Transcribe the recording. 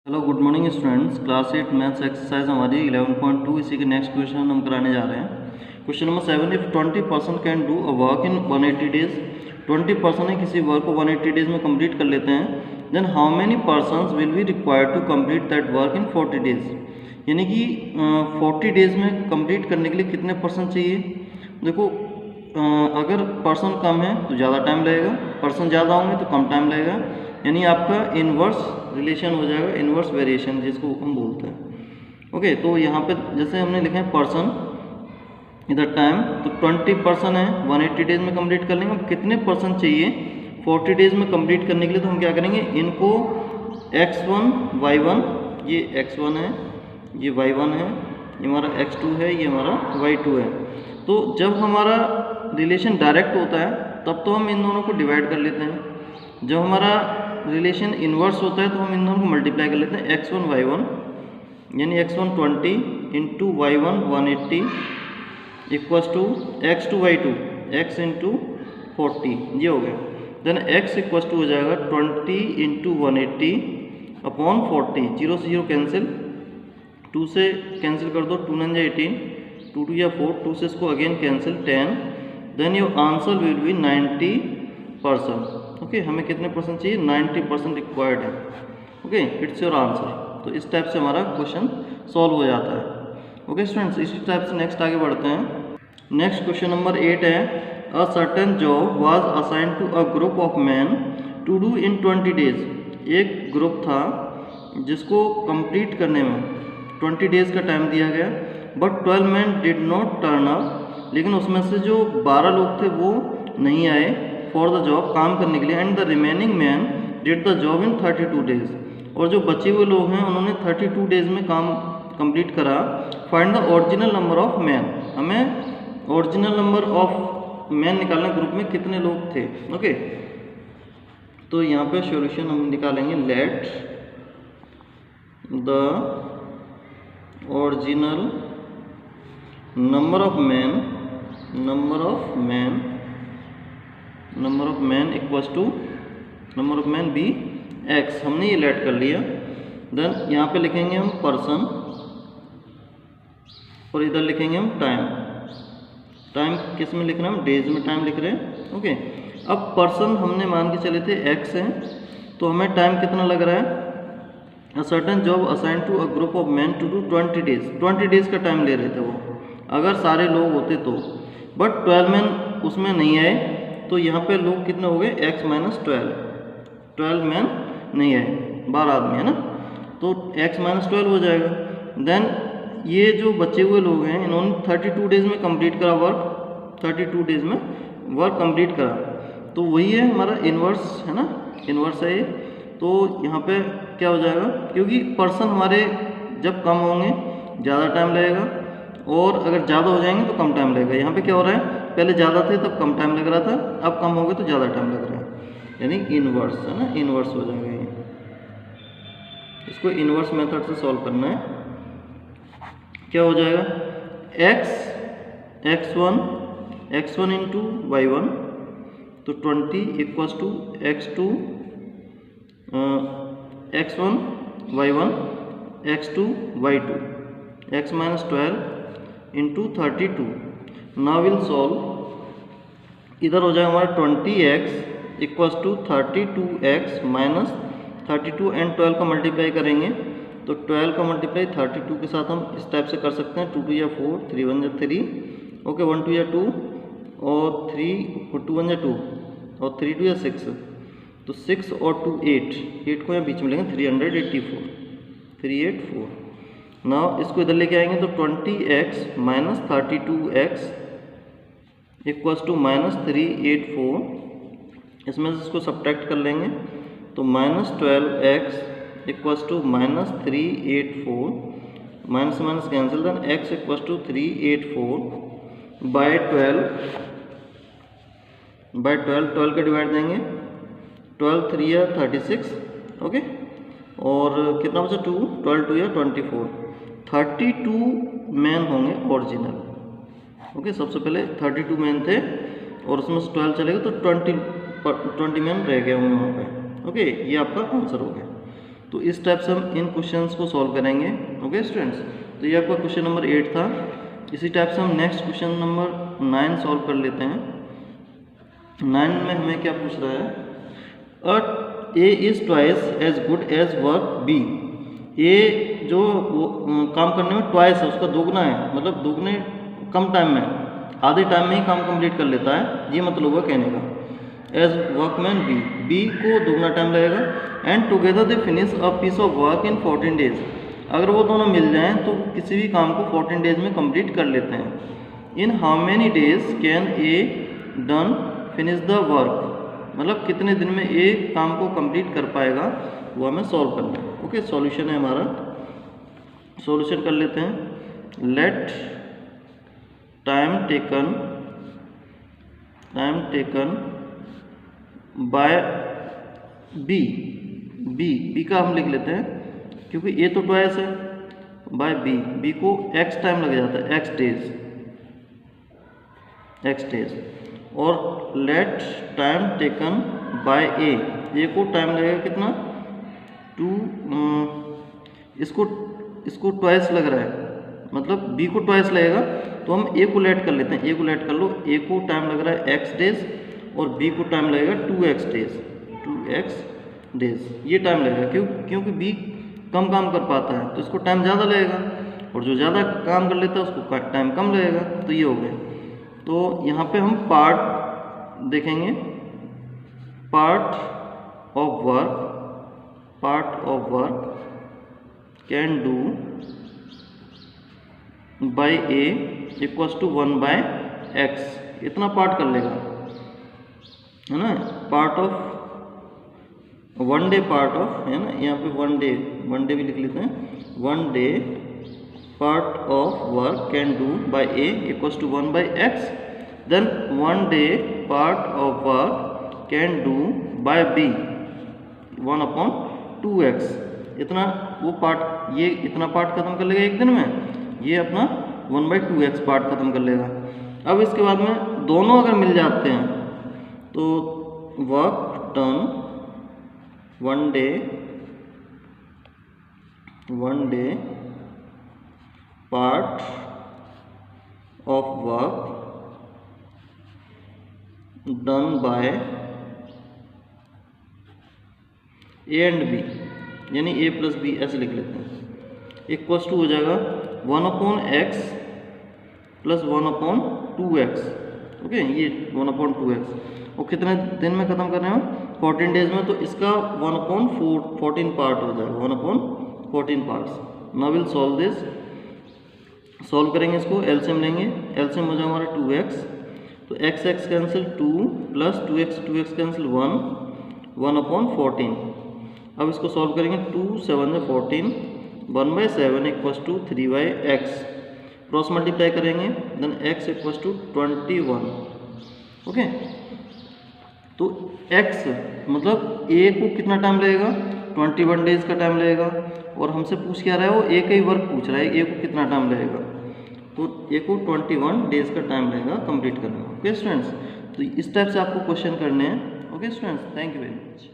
Hello good morning students. Class 8 maths exercise हमारी 11.2 इसी के नेक्स्ट क्वेश्चन हम कराने जा रहे हैं। Question number 7, if 20% can do a work in 180 days, 20% है किसी वर्क को 180 डेज में कंप्लीट कर लेते हैं, then how many persons will be required to complete that work in 40 days. यानी कि 40 डेज में कंप्लीट करने के लिए कितने पर्सन चाहिए। देखो अगर पर्सन कम है तो ज़्यादा टाइम लगेगा, पर्सन ज़्यादा होंगे तो कम टाइम लगेगा। यानी आपका इन्वर्स रिलेशन हो जाएगा, इन्वर्स वेरिएशन जिसको हम बोलते हैं। ओके, तो यहाँ पे जैसे हमने लिखा है पर्सन, इधर टाइम, तो 20% है 180 डेज में कंप्लीट कर लेंगे। अब कितने पर्सन चाहिए 40 डेज में कंप्लीट करने के लिए, तो हम क्या करेंगे, इनको x1 y1, ये x1 है, ये y1 है, ये हमारा x2 है, ये हमारा y2 है। तो जब हमारा रिलेशन डायरेक्ट होता है तब तो हम इन दोनों को डिवाइड कर लेते हैं, जब हमारा रिलेशन इन्वर्स होता है तो हम इन दोनों को मल्टीप्लाई कर लेते हैं। x1 y1 यानी x1 20 into y1 180 equals to x2 y2 x into 40, ये हो गया। देन x इक्वल्स टू हो जाएगा 20 इंटू 180 अपॉन 40, 0 से 0 कैंसिल, 2 से कैंसिल कर दो, 2 9 18, 2 2 या 4, 2 से इसको again cancel 10। Then your answer will be 90%। Okay, हमें कितने परसेंट चाहिए, 90% रिक्वायर्ड है। Okay, it's your answer. तो इस टाइप से हमारा क्वेश्चन सॉल्व हो जाता है। ओके स्टूडेंट्स, इसी टाइप से नेक्स्ट आगे बढ़ते हैं। नेक्स्ट क्वेश्चन नंबर 8 है, a certain job was assigned to a group of man to do in 20 days. एक ग्रुप था जिसको कंप्लीट करने में 20 डेज का टाइम दिया गया, but 12 man did not turn up, लेकिन उसमें से जो 12 लोग थे वो नहीं आए फॉर द जॉब, काम करने के लिए, and the remaining man did the job in 32 days, और जो बचे हुए लोग हैं उन्होंने 32 डेज में काम कंप्लीट करा। Find the original number of man, हमें ओरिजिनल नंबर ऑफ मैन निकालना, ग्रुप में कितने लोग थे। ओके, तो यहाँ पे सॉल्यूशन हम निकालेंगे, let the original number of man equals to number of man be x, हमने ये लेट कर लिया। देन यहाँ पे लिखेंगे हम पर्सन, और इधर लिखेंगे हम टाइम। टाइम किस में लिख रहे हैं, हम डेज में टाइम लिख रहे हैं। ओके, अब पर्सन हमने मान के चले थे x है, तो हमें टाइम कितना लग रहा है, a certain job assign to a group of man to do 20 days, 20 days का टाइम ले रहे थे वो, अगर सारे लोग होते तो, बट 12 मैन उसमें नहीं आए, तो यहाँ पे लोग कितने हो गए, x माइनस 12 मैन नहीं आए, 12 आदमी है ना, तो x माइनस 12 हो जाएगा। देन ये जो बचे हुए लोग हैं इन्होंने 32 डेज में कंप्लीट करा वर्क, 32 डेज में वर्क कंप्लीट करा, तो वही है हमारा इन्वर्स, है ना, इन्वर्स है ये। तो यहाँ पे क्या हो जाएगा, क्योंकि पर्सन हमारे जब कम होंगे ज़्यादा टाइम लगेगा, और अगर ज़्यादा हो जाएंगे तो कम टाइम लगेगा। यहाँ पे क्या हो रहा है, पहले ज़्यादा थे तब कम टाइम लग रहा था, अब कम हो गए तो ज़्यादा टाइम लग रहा है, यानी इन्वर्स, है ना, इन्वर्स हो जाएगा ये। इसको इन्वर्स मेथड से सॉल्व करना है। क्या हो जाएगा, x1 इंटू y1, तो 20 equals to x2 x1 y1 x2 y2, x minus 12 into 32। Now will solve, इधर हो जाएगा हमारा 20x equals to 32x minus 32, and 12 का मल्टीप्लाई करेंगे तो 12 का मल्टीप्लाई 32 के साथ हम इस टाइप से कर सकते हैं, 2 2 या 4, 3 1 या 3, ओके, 1 2 या 2, और 3 और 2 1 या 2, और 3 2 या 6, तो 6 और 2 8 को यहाँ बीच में लेंगे, 384। नाउ इसको इधर लेके आएंगे तो 20x minus 32x equals to minus 384, इसमें से इसको सब्ट्रैक्ट कर लेंगे तो minus 12x equals to minus 384, minus से minus cancel, then x equals to 384 by 12 का डिवाइड देंगे, 12 3 या 36, ओके, और कितना बचा 2, 12 2 या 24, 32 मैन होंगे ओरिजिनल। ओके, सबसे पहले 32 मैन थे और उसमें से 12 चलेगा तो 20 मैन रह गए होंगे वहाँ पे। ओके, ये आपका आंसर हो गया। तो इस टाइप से हम इन क्वेश्चंस को सॉल्व करेंगे। ओके स्टूडेंट्स, तो ये आपका क्वेश्चन नंबर 8 था। इसी टाइप से हम नेक्स्ट क्वेश्चन नंबर 9 सॉल्व कर लेते हैं। 9 में हमें क्या पूछ रहा है, A is twice as good as work B। A जो काम करने में ट्वाइस है, उसका दोगुना है, मतलब दोगुने कम टाइम में, आधे टाइम में ही काम कंप्लीट कर लेता है, ये मतलब हुआ कहने का। एज वर्कमैन बी को दोगुना टाइम लगेगा। And together they finish a piece of work in 14 days. अगर वो दोनों मिल जाएं तो किसी भी काम को 14 डेज में कंप्लीट कर लेते हैं। In how many days can a done finish the work, मतलब कितने दिन में ए काम को कंप्लीट कर पाएगा, वो हमें सॉल्व करना है। ओके, सॉल्यूशन है हमारा, सॉल्यूशन कर लेते हैं। Let time taken by B का हम लिख लेते हैं, क्योंकि ए तो ट्वाइस है, बाय बी को एक्स टाइम लग जाता है, एक्स डेज। और लेट टाइम टेकन बाय ए को टाइम लगेगा कितना, 2, इसको ट्वाइस लग रहा है, मतलब बी को ट्वाइस लगेगा, तो हम ए को लेट कर लेते हैं। ए को लेट कर लो, ए को टाइम लग रहा है एक्स डेज और बी को टाइम लगेगा 2x डेज, ये टाइम लगेगा। क्योंकि बी कम काम कर पाता है तो इसको टाइम ज़्यादा लगेगा, और जो ज़्यादा काम कर लेता है उसको टाइम कम लगेगा। तो ये हो गया। तो यहाँ पे हम पार्ट देखेंगे, part of work can do by A equals to 1/x, इतना पार्ट कर लेगा, है ना। Part of 1 day, part of, है ना, यहाँ पे 1 डे भी लिख लेते हैं। 1 day part of work can do by A equals to 1/x, then 1 day part of work can do by B 1/2x। इतना वो पार्ट, ये इतना पार्ट खत्म कर लेगा एक दिन में, ये अपना 1/2x पार्ट खत्म कर लेगा। अब इसके बाद में दोनों अगर मिल जाते हैं तो work done 1 day part of work done by A and B, यानी ए प्लस बी ऐसे लिख लेते हैं, इक्वल्स टू हो जाएगा 1/x प्लस 1/2x। ओके, ये 1/2x, और कितने दिन में ख़त्म कर रहे हैं, 14 डेज में, तो इसका 1/14 पार्ट हो जाएगा, 1/14 parts. Now will solve this, solve करेंगे इसको, एलसीएम लेंगे, एलसीएम हो जाएगा हमारा 2x, तो x cancel 2 plus 2x cancel 1/14। अब इसको सॉल्व करेंगे, 2 7 14, 1/7 equals to 3/x, cross multiply करेंगे, then x equals to 21। Okay, तो x मतलब a को कितना टाइम लगेगा, 21 डेज का टाइम लगेगा, और हमसे पूछ क्या रहा है, वो a का ही वर्क पूछ रहा है, a को कितना टाइम लगेगा, तो a को 21 डेज का टाइम लगेगा कंप्लीट करने में। ओके स्टूडेंट्स, तो इस टाइप से आपको क्वेश्चन करने हैं। Okay students, thank you very much.